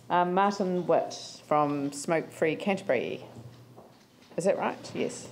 Martin Witt from Smokefree Canterbury. Is that right? Yes.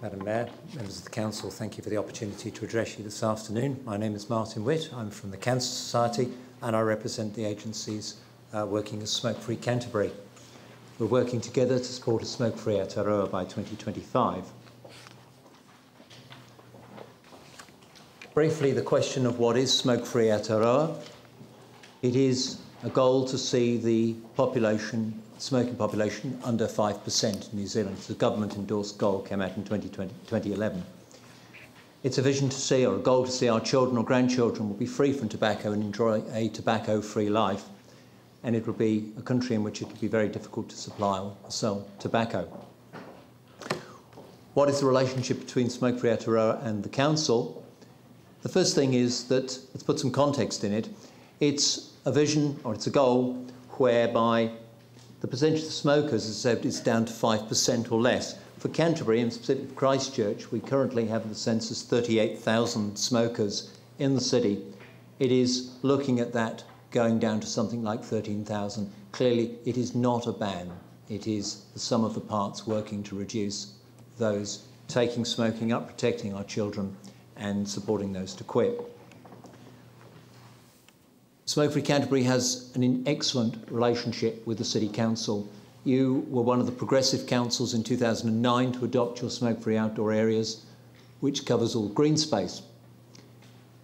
Madam Mayor, members of the Council, thank you for the opportunity to address you this afternoon. My name is Martin Witt. I'm from the Cancer Society and I represent the agencies working as Smokefree Canterbury. We're working together to support a smoke-free Aotearoa by 2025. Briefly, the question of what is smoke-free Aotearoa. It is a goal to see the smoking population under 5% in New Zealand. It's a government-endorsed goal, came out in 2011. It's a vision to see, or a goal to see, our children or grandchildren will be free from tobacco and enjoy a tobacco-free life, and it will be a country in which it will be very difficult to supply or sell tobacco. What is the relationship between Smokefree Aotearoa and the Council? The first thing is that, let's put some context in it, it's a vision, or it's a goal, whereby the percentage of smokers, as I said, is down to 5% or less. For Canterbury, and specifically Christchurch, we currently have in the census 38,000 smokers in the city. It is looking at that going down to something like 13,000. Clearly, it is not a ban. It is the sum of the parts working to reduce those taking smoking up, protecting our children, and supporting those to quit. Smokefree Canterbury has an excellent relationship with the City Council. You were one of the progressive councils in 2009 to adopt your smoke-free outdoor areas, which covers all green space.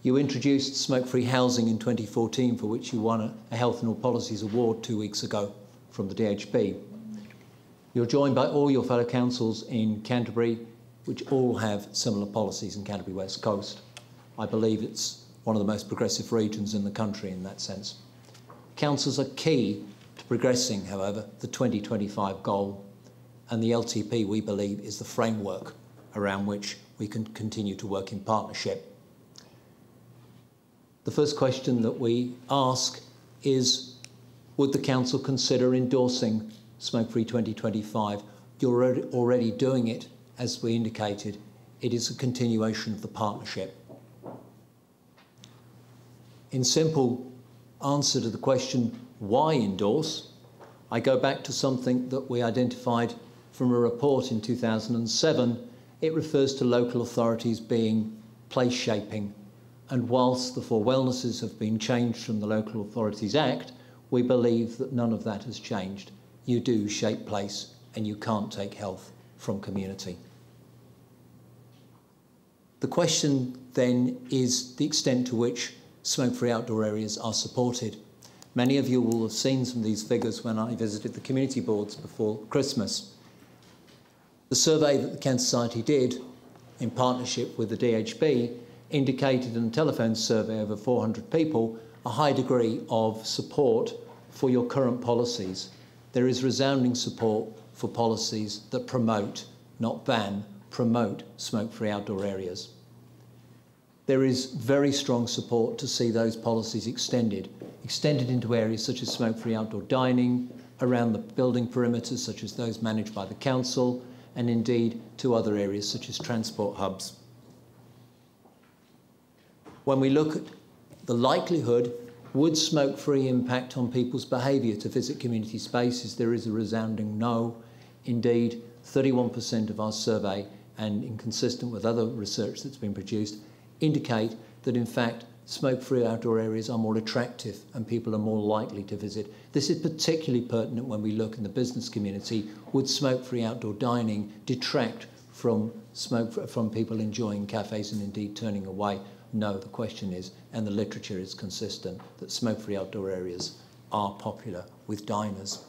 You introduced smoke-free housing in 2014, for which you won a Health and All Policies Award 2 weeks ago from the DHB. You're joined by all your fellow councils in Canterbury, which all have similar policies in Canterbury West Coast. I believe it's one of the most progressive regions in the country in that sense. Councils are key to progressing, however, the 2025 goal, and the LTP, we believe, is the framework around which we can continue to work in partnership. The first question that we ask is, would the Council consider endorsing Smokefree 2025? You're already doing it, as we indicated. It is a continuation of the partnership. In simple answer to the question, why endorse, I go back to something that we identified from a report in 2007. It refers to local authorities being place shaping. And whilst the four wellnesses have been changed from the Local Authorities Act, we believe that none of that has changed. You do shape place and you can't take health from community. The question then is the extent to which smoke-free outdoor areas are supported. Many of you will have seen some of these figures when I visited the community boards before Christmas. The survey that the Cancer Society did in partnership with the DHB indicated in a telephone survey over 400 people a high degree of support for your current policies. There is resounding support for policies that promote, not ban, promote smoke-free outdoor areas. There is very strong support to see those policies extended into areas such as smoke-free outdoor dining, around the building perimeters such as those managed by the Council, and indeed to other areas such as transport hubs. When we look at the likelihood, would smoke-free impact on people's behaviour to visit community spaces, there is a resounding no. Indeed, 31% of our survey, and inconsistent with other research that's been produced, indicate that in fact smoke-free outdoor areas are more attractive and people are more likely to visit. This is particularly pertinent when we look in the business community. Would smoke-free outdoor dining detract from people enjoying cafes and indeed turning away? No, the question is, and the literature is consistent, that smoke-free outdoor areas are popular with diners.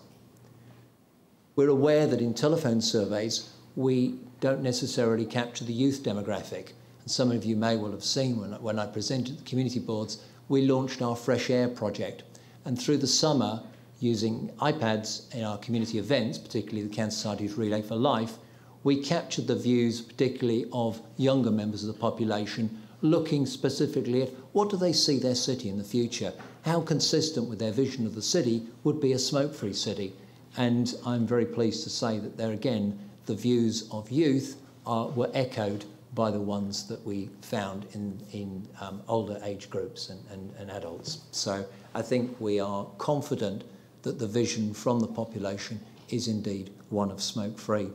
We're aware that in telephone surveys we don't necessarily capture the youth demographic. And some of you may well have seen when I presented the community boards, we launched our Fresh Air project. And through the summer, using iPads in our community events, particularly the Cancer Society's Relay for Life, we captured the views particularly of younger members of the population, looking specifically at what do they see their city in the future, how consistent with their vision of the city would be a smoke-free city. And I'm very pleased to say that there again, the views of youth were echoed by the ones that we found in older age groups and adults. So I think we are confident that the vision from the population is indeed one of smoke-free.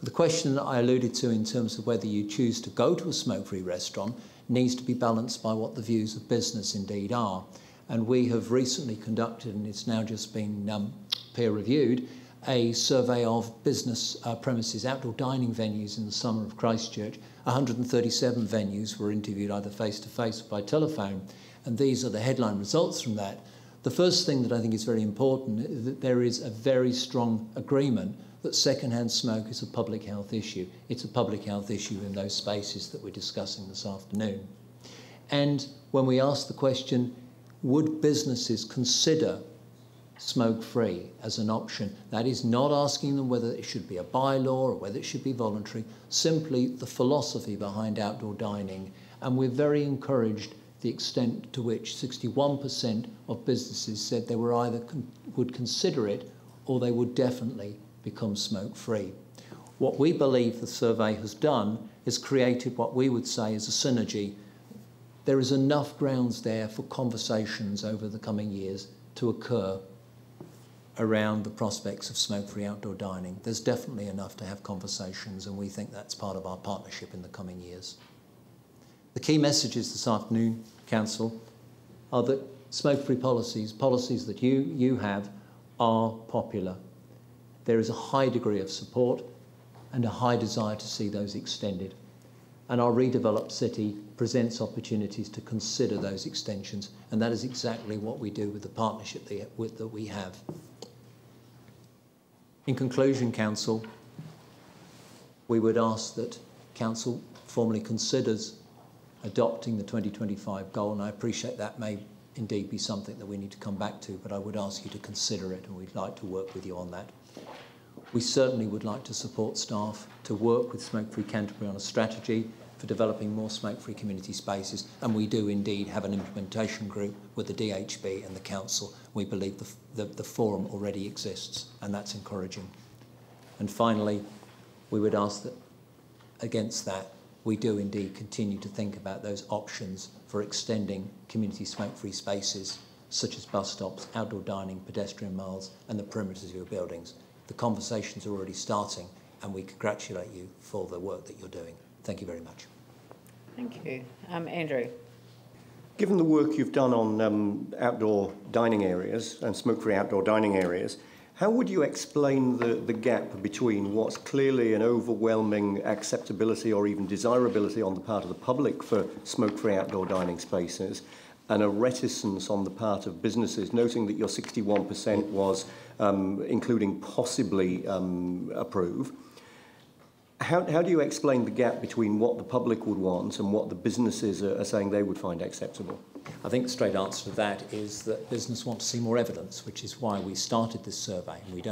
The question that I alluded to in terms of whether you choose to go to a smoke-free restaurant needs to be balanced by what the views of business indeed are. And we have recently conducted, and it's now just been peer-reviewed, a survey of business premises, outdoor dining venues in the summer of Christchurch. 137 venues were interviewed either face-to-face or by telephone, and these are the headline results from that. The first thing that I think is very important is that there is a very strong agreement that second-hand smoke is a public health issue. It's a public health issue in those spaces that we're discussing this afternoon. And when we ask the question, would businesses consider smoke-free as an option? That is not asking them whether it should be a bylaw or whether it should be voluntary, simply the philosophy behind outdoor dining. And we're very encouraged the extent to which 61% of businesses said they were either would consider it or they would definitely become smoke-free. What we believe the survey has done is created what we would say is a synergy. There is enough grounds there for conversations over the coming years to occur around the prospects of smoke-free outdoor dining. There's definitely enough to have conversations, and we think that's part of our partnership in the coming years. The key messages this afternoon, Council, are that smoke-free policies that you have, are popular. There is a high degree of support and a high desire to see those extended. And our redeveloped city presents opportunities to consider those extensions, and that is exactly what we do with the partnership that we have. In conclusion, Council, we would ask that Council formally considers adopting the 2025 goal, and I appreciate that may indeed be something that we need to come back to, but I would ask you to consider it, and we'd like to work with you on that. We certainly would like to support staff to work with Smokefree Canterbury on a strategy for developing more smoke-free community spaces, and we do indeed have an implementation group with the DHB and the Council. We believe the forum already exists, and that's encouraging. And finally, we would ask that against that, we do indeed continue to think about those options for extending community smoke-free spaces, such as bus stops, outdoor dining, pedestrian miles, and the perimeters of your buildings. The conversations are already starting, and we congratulate you for the work that you're doing. Thank you very much. Thank you. Andrew. Given the work you've done on outdoor dining areas and smoke-free outdoor dining areas, how would you explain the gap between what's clearly an overwhelming acceptability or even desirability on the part of the public for smoke-free outdoor dining spaces and a reticence on the part of businesses, noting that your 61% was including possibly approve? How do you explain the gap between what the public would want and what the businesses are saying they would find acceptable? I think the straight answer to that is that business want to see more evidence, which is why we started this survey. We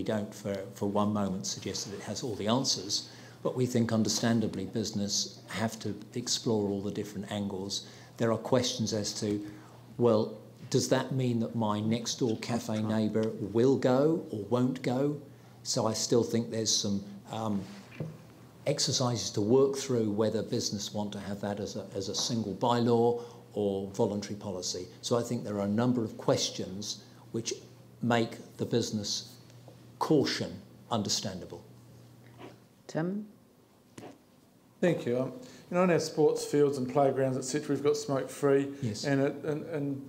don't for one moment suggest that it has all the answers, but we think understandably business have to explore all the different angles. There are questions as to, well, does that mean that my next door cafe neighbour will go or won't go? So I still think there's some exercises to work through whether business want to have that as a single bylaw or voluntary policy. So I think there are a number of questions which make the business caution understandable. Tim? Thank you. You know, in our sports fields and playgrounds, etc., we've got smoke-free. Yes. And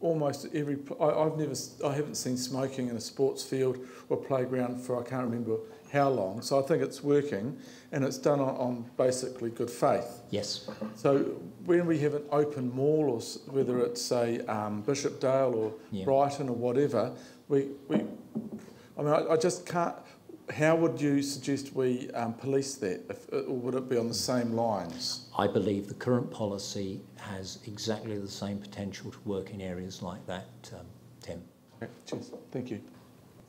almost every... I haven't seen smoking in a sports field or playground for I can't remember how long. So I think it's working, and it's done on basically good faith. Yes. So when we have an open mall, or whether it's say Bishopdale or Brighton or whatever, I just can't. How would you suggest we police that, or would it be on the same lines? I believe the current policy has exactly the same potential to work in areas like that, Tim. Okay, cheers. Thank you.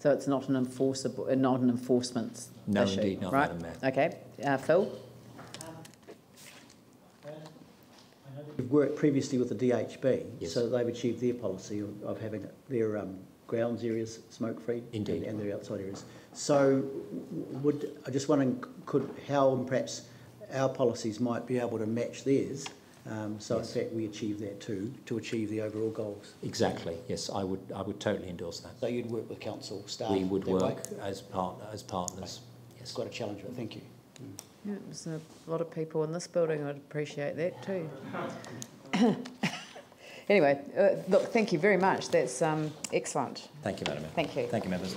So it's not an enforceable, not an enforcement No, issue, indeed not, right? Madam Mayor. Okay, Phil? We've worked previously with the DHB, Yes. so they've achieved their policy of having their grounds areas smoke-free. Indeed. And their outside areas. So I just wondering how perhaps our policies might be able to match theirs, so Yes. in fact we achieve that too, to achieve the overall goals. Exactly, yes, I would totally endorse that. So you'd work with council staff? We would that work way? as partners, yes. It's quite a challenge, but thank you. Yeah, there's a lot of people in this building would appreciate that too. Anyway, look, thank you very much. That's excellent. Thank you, Madam Mayor. Thank you. Thank you, members.